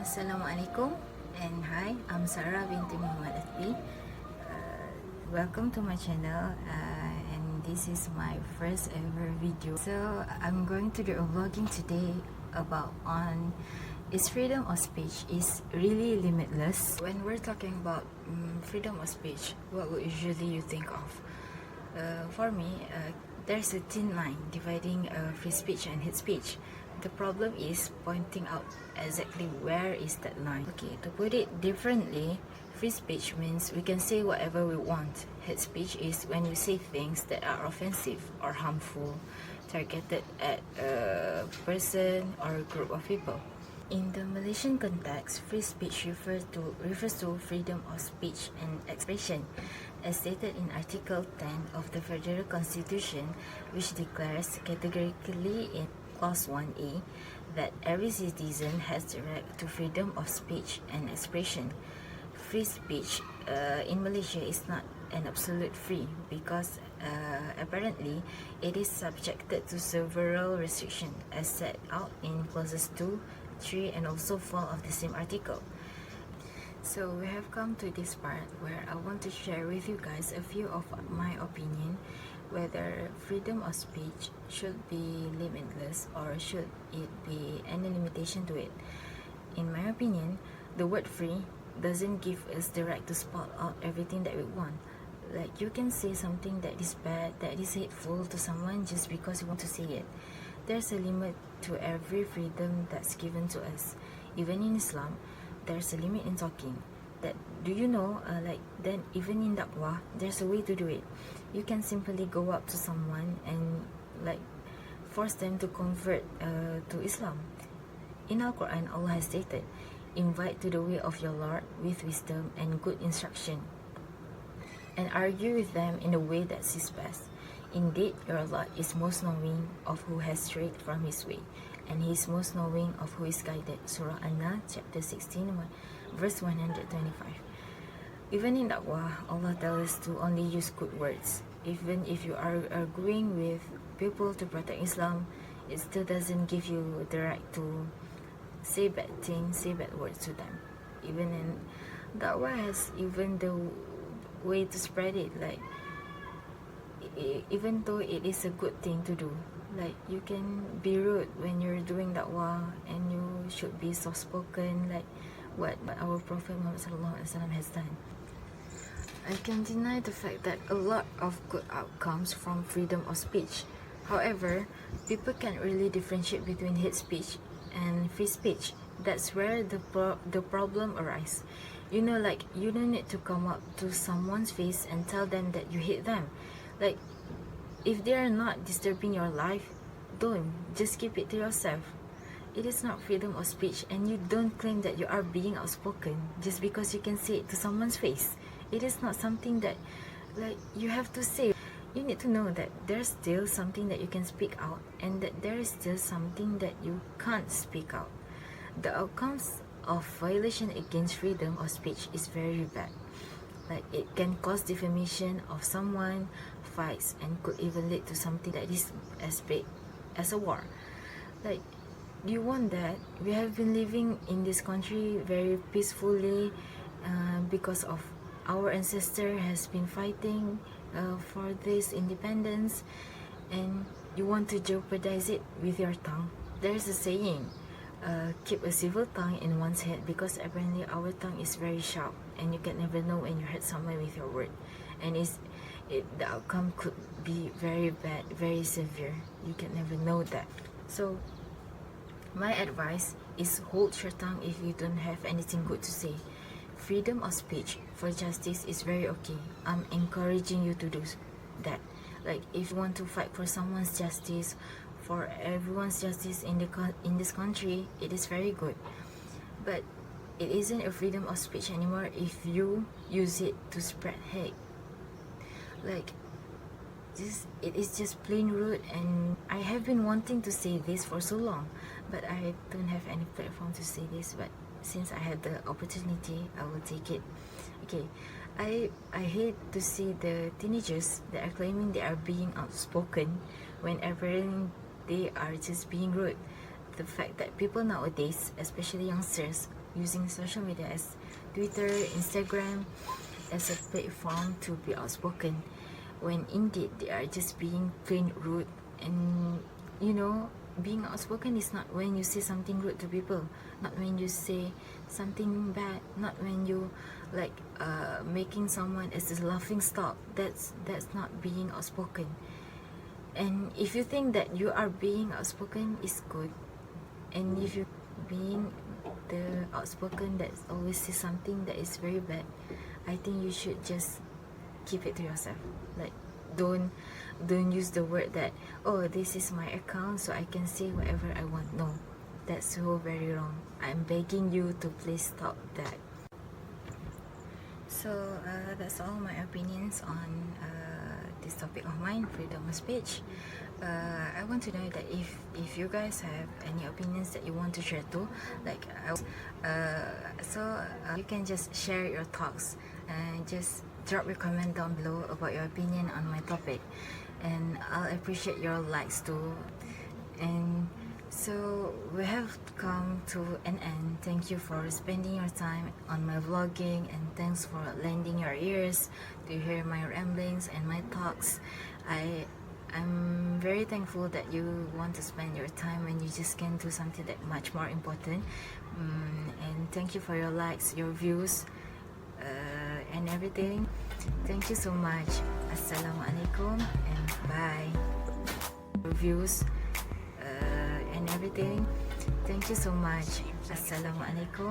Assalamualaikum and hi, I'm Sarah binti Mohamad Lattpi. Welcome to my channel and this is my first ever video. So I'm going to do a vlogging today about is freedom of speech is really limitless. When we're talking about freedom of speech, what would usually you think of? For me, there's a thin line dividing free speech and hate speech. The problem is pointing out exactly where is that line. Okay, to put it differently, free speech means we can say whatever we want. Hate speech is when we say things that are offensive or harmful, targeted at a person or a group of people. In the Malaysian context, free speech refers to freedom of speech and expression, as stated in Article 10 of the Federal Constitution, which declares categorically in Clause 1A that every citizen has the right to freedom of speech and expression. Free speech in Malaysia is not an absolute free because apparently it is subjected to several restrictions as set out in clauses 2, 3 and also 4 of the same article. So we have come to this part where I want to share with you guys a few of my opinion whether freedom of speech should be limitless or should it be any limitation to it. In my opinion, the word free doesn't give us the right to spot out everything that we want. Like you can say something that is bad, that is hateful to someone just because you want to say it. There's a limit to every freedom that's given to us. Even in Islam, there's a limit in talking. That do you know? Then even in dakwah, there's a way to do it. You can simply go up to someone and force them to convert to Islam. In Al-Quran, Allah has stated, "Invite to the way of your Lord with wisdom and good instruction, and argue with them in a way that is best. Indeed, your Lord is most knowing of who has strayed from His way, and He is most knowing of who is guided." Surah An-Nahl, chapter 16, verse 125. Even in dakwah, Allah tells us to only use good words. Even if you are arguing with people to protect Islam, it still doesn't give you the right to say bad things, say bad words to them. Even in dakwah has even the way to spread it, even though it is a good thing to do. Like you can be rude when you're doing dakwah and you should be soft spoken like what our Prophet Muhammad SAW has done. I can deny the fact that a lot of good outcomes from freedom of speech. However, people can't really differentiate between hate speech and free speech. That's where the problem arises. You know, you don't need to come up to someone's face and tell them that you hate them. Like, if they are not disturbing your life, don't. Just keep it to yourself. It is not freedom of speech, and you don't claim that you are being outspoken just because you can say it to someone's face. It is not something that you have to say. You need to know that there's still something that you can speak out and that there is still something that you can't speak out. The outcomes of violation against freedom of speech is very bad. It can cause defamation of someone, fights, and could even lead to something that is as big as a war. Do you want that? We have been living in this country very peacefully because of our ancestor has been fighting for this independence, and you want to jeopardize it with your tongue. There's a saying, keep a civil tongue in one's head, because apparently our tongue is very sharp and you can never know when you hurt someone with your word, and the outcome could be very bad, very severe. You can never know that. So my advice is hold your tongue if you don't have anything good to say. Freedom of speech for justice is very okay. I'm encouraging you to do that. If you want to fight for someone's justice, for everyone's justice in this country, it is very good. But it isn't a freedom of speech anymore if you use it to spread hate. It is just plain rude, and I have been wanting to say this for so long, but I don't have any platform to say this. But since I had the opportunity, I will take it. Okay, I hate to see the teenagers that are claiming they are being outspoken when apparently they are just being rude. the fact that people nowadays, especially youngsters, using social media as Twitter, Instagram as a platform to be outspoken, when indeed they are just being plain rude. And you know, being outspoken is not when you say something rude to people, not when you say something bad, not when you like making someone as a laughing stock. That's not being outspoken. And if you think that you are being outspoken is good, and if you being the outspoken that always say something that is very bad, I think you should just keep it to yourself. Like, don't use the word that, oh, this is my account so I can say whatever I want. No, that's so very wrong. I'm begging you to please stop that. So that's all my opinions on this topic of mine, freedom of speech. I want to know that if you guys have any opinions that you want to share too, like you can just share your thoughts and just drop your comment down below about your opinion on my topic, and I'll appreciate your likes too. And so we have come to an end. Thank you for spending your time on my vlogging, and thanks for lending your ears to hear my ramblings and my talks. I'm very thankful that you want to spend your time when you just can do something that much more important. And thank you for your likes, your views, and everything. Thank you so much. Assalamualaikum and bye. Your views and everything. Thank you so much. Assalamualaikum.